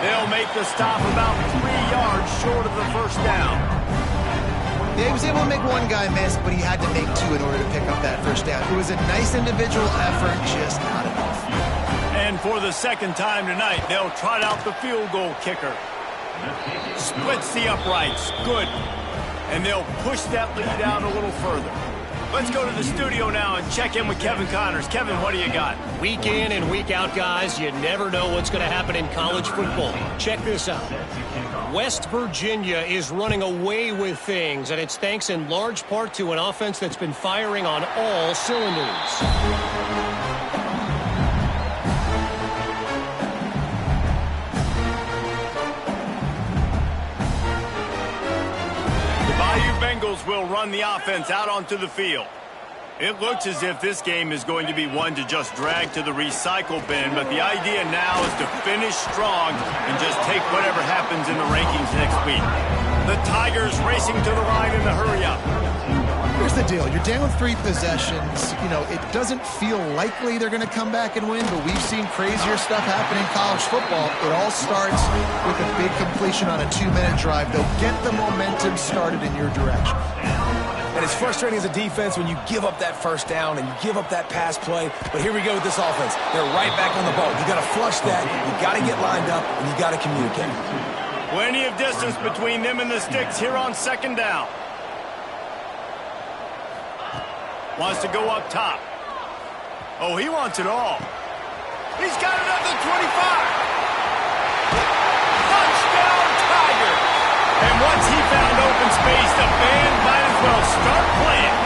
[SPEAKER 1] They'll make the stop about 3 yards short of the first down.
[SPEAKER 2] Yeah, he was able to make one guy miss, but he had to make 2 in order to pick up that first down. It was a nice individual effort, just not enough.
[SPEAKER 1] And for the second time tonight, they'll trot out the field goal kicker. Splits the uprights. Good. And they'll push that lead out a little further. Let's go to the studio now and check in with Kevin Connors. Kevin, what do you got?
[SPEAKER 5] Week in and week out, guys, you never know what's going to happen in college football. Check this out. West Virginia is running away with things, and it's thanks in large part to an offense that's been firing on all cylinders.
[SPEAKER 1] Bengals will run the offense out onto the field. It looks as if this game is going to be one to just drag to the recycle bin, but the idea now is to finish strong and just take whatever happens in the rankings next week. The Tigers racing to the line in the hurry-up.
[SPEAKER 2] Here's the deal. You're down 3 possessions. You know, it doesn't feel likely they're going to come back and win, but we've seen crazier stuff happen in college football. It all starts with a big completion on a 2-minute drive. They'll get the momentum started in your direction.
[SPEAKER 3] And it's frustrating as a defense when you give up that first down and you give up that pass play. But here we go with this offense. They're right back on the ball. You got to flush that. You got to get lined up, and you got to communicate.
[SPEAKER 1] Plenty of distance between them and the sticks here on second down. Wants to go up top. Oh, he wants it all. He's got it at the 25. Touchdown, Tiger. And once he found open space, the band might as well start playing.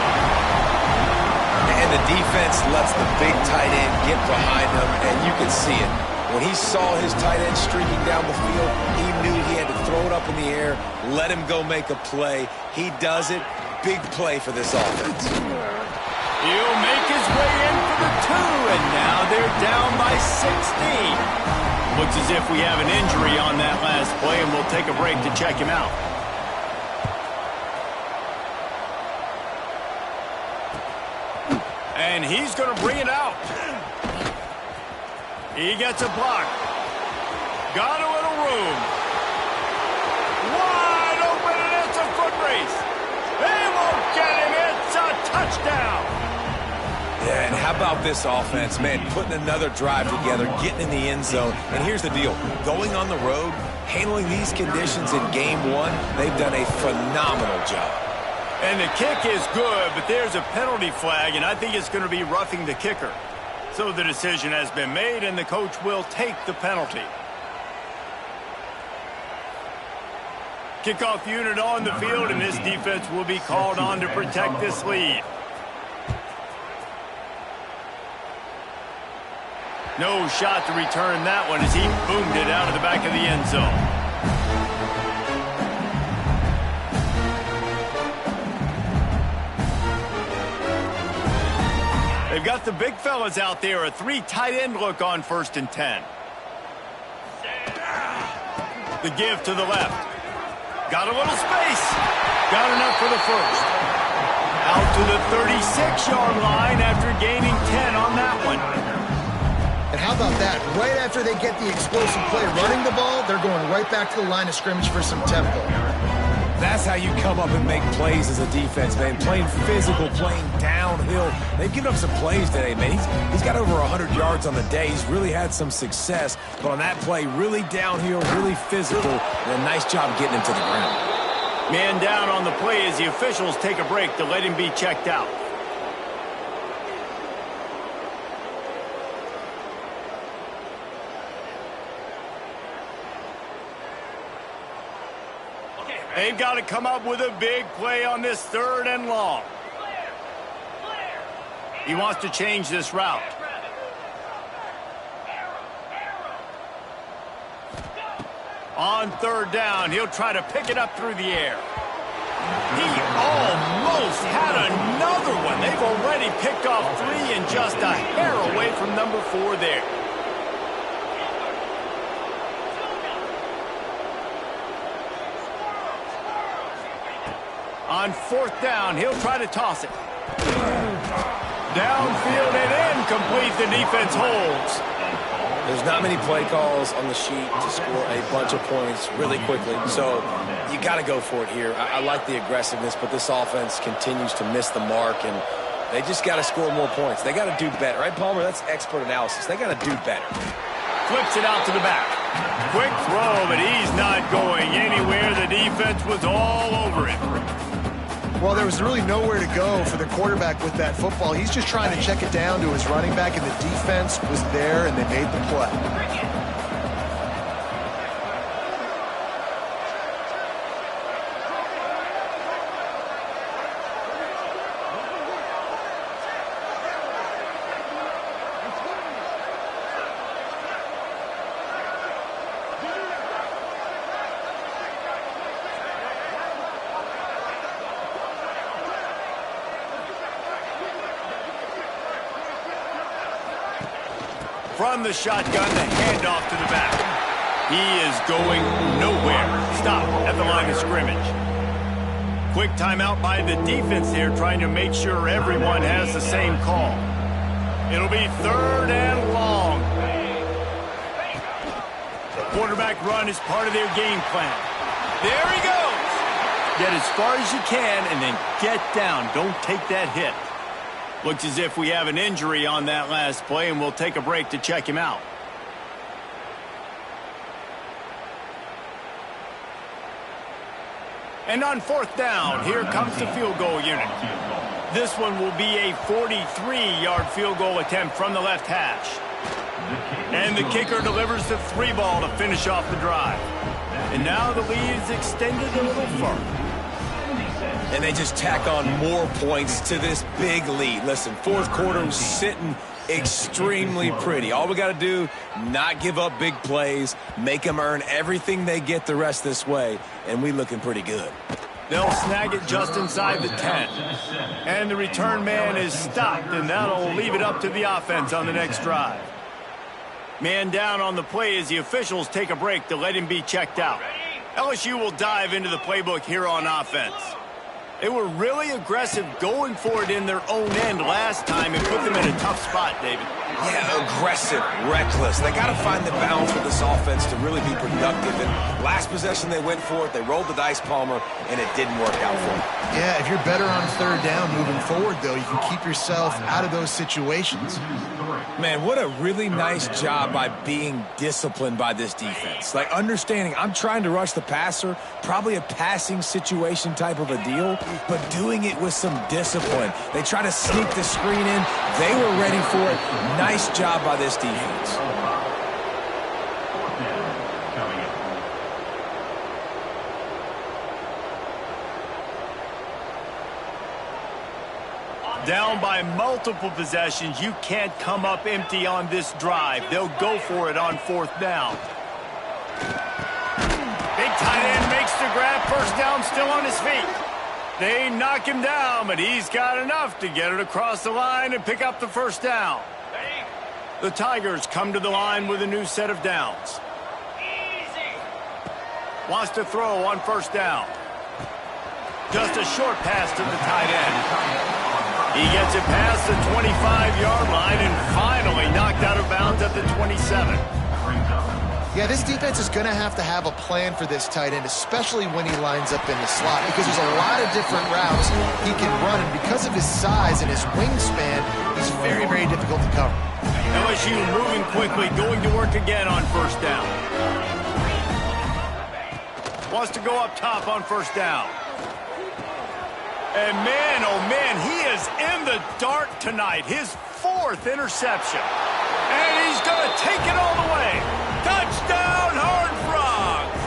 [SPEAKER 3] And the defense lets the big tight end get behind him, and you can see it. When he saw his tight end streaking down the field, he knew he had to throw it up in the air, let him go make a play. He does it. Big play for this offense.
[SPEAKER 1] He'll make his way in for the 2, and now they're down by 16. Looks as if we have an injury on that last play, and we'll take a break to check him out. And he's going to bring it out. He gets a block. Got a little room. Wide open, and it's a foot race. They won't get him. It's a touchdown.
[SPEAKER 3] Yeah, and how about this offense, man, putting another drive together, getting in the end zone. And here's the deal. Going on the road, handling these conditions in game 1, they've done a phenomenal job.
[SPEAKER 1] And the kick is good, but there's a penalty flag, and I think it's going to be roughing the kicker. So the decision has been made, and the coach will take the penalty. Kickoff unit on the field, and this defense will be called on to protect this lead. No shot to return that one as he boomed it out of the back of the end zone. They've They've got the big fellas out there. A 3 tight end look on 1st and 10. The give to the left. Got a little space. Got enough for the first. Out to the 36-yard line after gaining 10 on that one.
[SPEAKER 2] And how about that? Right after they get the explosive play running the ball, they're going right back to the line of scrimmage for some tempo.
[SPEAKER 3] That's how you come up and make plays as a defense, man. Playing physical, playing downhill. They've given up some plays today, man. He's got over 100 yards on the day. He's really had some success. But on that play, really downhill, really physical, and a nice job getting him to the ground.
[SPEAKER 1] Man down on the play as the officials take a break to let him be checked out. They've got to come up with a big play on this 3rd and long. He wants to change this route. On 3rd down, he'll try to pick it up through the air. He almost had another one. They've already picked off 3 and just a hair away from number 4 there. On 4th down, he'll try to toss it. Downfield and incomplete. The defense holds.
[SPEAKER 3] There's not many play calls on the sheet to score a bunch of points really quickly, so you got to go for it here. I like the aggressiveness, but this offense continues to miss the mark, and they just got to score more points. They got to do better, right, Palmer? That's expert analysis. They got to do better.
[SPEAKER 1] Flips it out to the back. Quick throw, but he's not going anywhere. The defense was all over him.
[SPEAKER 2] Well, there was really nowhere to go for the quarterback with that football. He's just trying to check it down to his running back, and the defense was there, and they made the play.
[SPEAKER 1] From the shotgun, the handoff to the back. He is going nowhere. Stop at the line of scrimmage. Quick timeout by the defense here, trying to make sure everyone has the same call. It'll be 3rd and long. The quarterback run is part of their game plan. There he goes. Get as far as you can and then get down. Don't take that hit. Looks as if we have an injury on that last play, and we'll take a break to check him out. And on 4th down, here comes the field goal unit. This one will be a 43-yard field goal attempt from the left hash. And the kicker delivers the 3 ball to finish off the drive. And now the lead is extended a little further.
[SPEAKER 3] And they just tack on more points to this big lead. Listen, 4th quarter was sitting extremely pretty. All we got to do, not give up big plays, make them earn everything they get the rest this way, and we looking pretty good.
[SPEAKER 1] They'll snag it just inside the 10. And the return man is stopped, and that'll leave it up to the offense on the next drive. Man down on the play as the officials take a break to let him be checked out. LSU will dive into the playbook here on offense. They were really aggressive going for it in their own end last time and put them in a tough spot, David.
[SPEAKER 3] Yeah, aggressive, reckless. They got to find the balance with this offense to really be productive. And last possession, they went for it. They rolled the dice, Palmer, and it didn't work out for them.
[SPEAKER 2] Yeah, if you're better on 3rd down moving forward, though, you can keep yourself out of those situations.
[SPEAKER 3] Man, what a really nice job by being disciplined by this defense. Like, understanding I'm trying to rush the passer, probably a passing situation type of a deal, but doing it with some discipline. They try to sneak the screen in. They were ready for it. Nice job by this defense.
[SPEAKER 1] Down by multiple possessions, you can't come up empty on this drive. They'll go for it on 4th down. Big tight end makes the grab. 1st down, still on his feet. They knock him down, but he's got enough to get it across the line and pick up the first down. The Tigers come to the line with a new set of downs. Wants to throw on first down. Just a short pass to the tight end. He gets it past the 25-yard line and finally knocked out of bounds at the 27.
[SPEAKER 2] Yeah, this defense is going to have a plan for this tight end, especially when he lines up in the slot, because there's a lot of different routes he can run, and because of his size and his wingspan, he's very, very difficult to cover.
[SPEAKER 1] LSU moving quickly, going to work again on first down. Wants to go up top on first down. And man, oh man, he is in the dark tonight. His 4th interception. And he's going to take it all the way. Touchdown, Horned Frogs!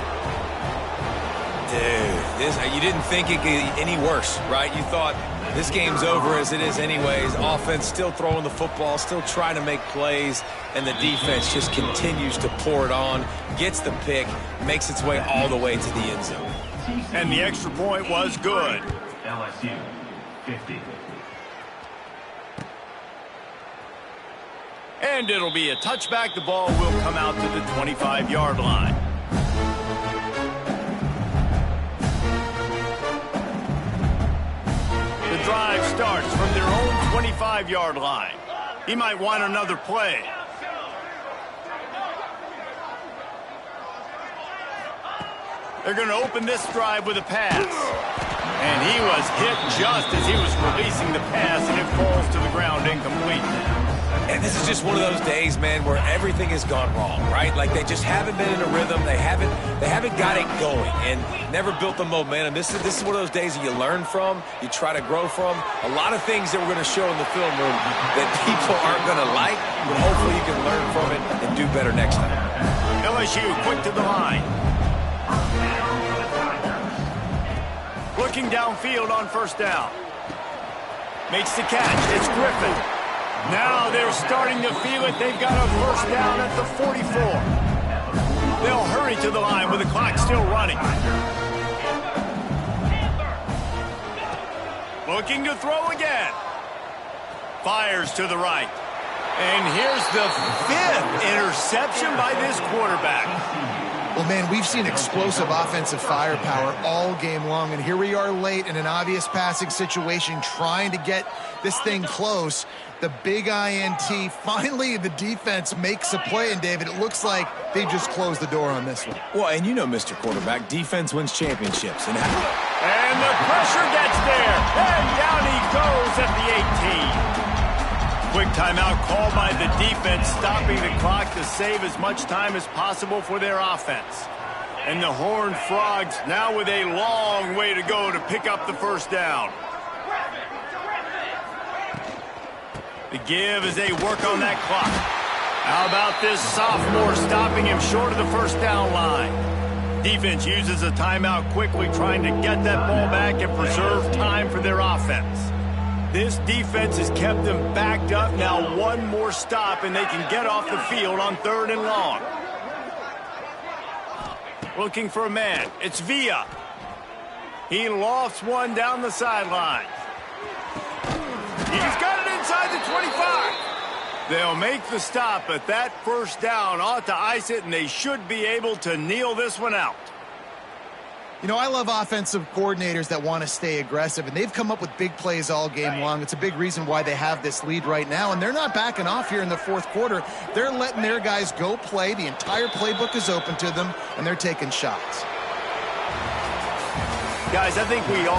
[SPEAKER 3] Dude, you didn't think it could get any worse, right? You thought this game's over as it is anyways. Offense still throwing the football, still trying to make plays, and the defense just continues to pour it on, gets the pick, makes its way all the way to the end zone.
[SPEAKER 1] And the extra point was good.
[SPEAKER 4] LSU 50.
[SPEAKER 1] And it'll be a touchback. The ball will come out to the 25-yard line. The drive starts from their own 25-yard line. He might want another play. They're going to open this drive with a pass. And he was hit just as he was releasing the pass, and it falls to the ground incomplete.
[SPEAKER 3] And this is just one of those days, man, where everything has gone wrong, right? Like they just haven't been in a rhythm. They haven't got it going and never built the momentum. This is one of those days that you learn from, you try to grow from. A lot of things that we're going to show in the film room that people aren't going to like, but hopefully you can learn from it and do better next time.
[SPEAKER 1] LSU quick to the line. Looking downfield on first down. Makes the catch. It's Griffin. Now they're starting to feel it. They've got a first down at the 44. They'll hurry to the line with the clock still running. Looking to throw again. Fires to the right. And here's the 5th interception by this quarterback.
[SPEAKER 2] Well, man, we've seen explosive offensive firepower all game long, and here we are late in an obvious passing situation trying to get this thing close. The big INT, finally the defense makes a play, and David, it looks like they just closed the door on this one.
[SPEAKER 3] Well, and you know, Mr. Quarterback, defense wins championships. And
[SPEAKER 1] the pressure gets there, and down he goes at the 18. Quick timeout called by the defense, stopping the clock to save as much time as possible for their offense. And the Horned Frogs now with a long way to go to pick up the first down. The give as they work on that clock. How about this sophomore stopping him short of the first down line? Defense uses a timeout quickly, trying to get that ball back and preserve time for their offense. This defense has kept them backed up. Now one more stop, and they can get off the field on 3rd and long. Looking for a man. It's Villa. He lofts one down the sideline. He's got it inside the 25. They'll make the stop, but that first down ought to ice it, and they should be able to kneel this one out.
[SPEAKER 2] You know, I love offensive coordinators that want to stay aggressive, and they've come up with big plays all game long. It's a big reason why they have this lead right now, and they're not backing off here in the 4th quarter. They're letting their guys go play. The entire playbook is open to them, and they're taking shots.
[SPEAKER 1] Guys, I think we all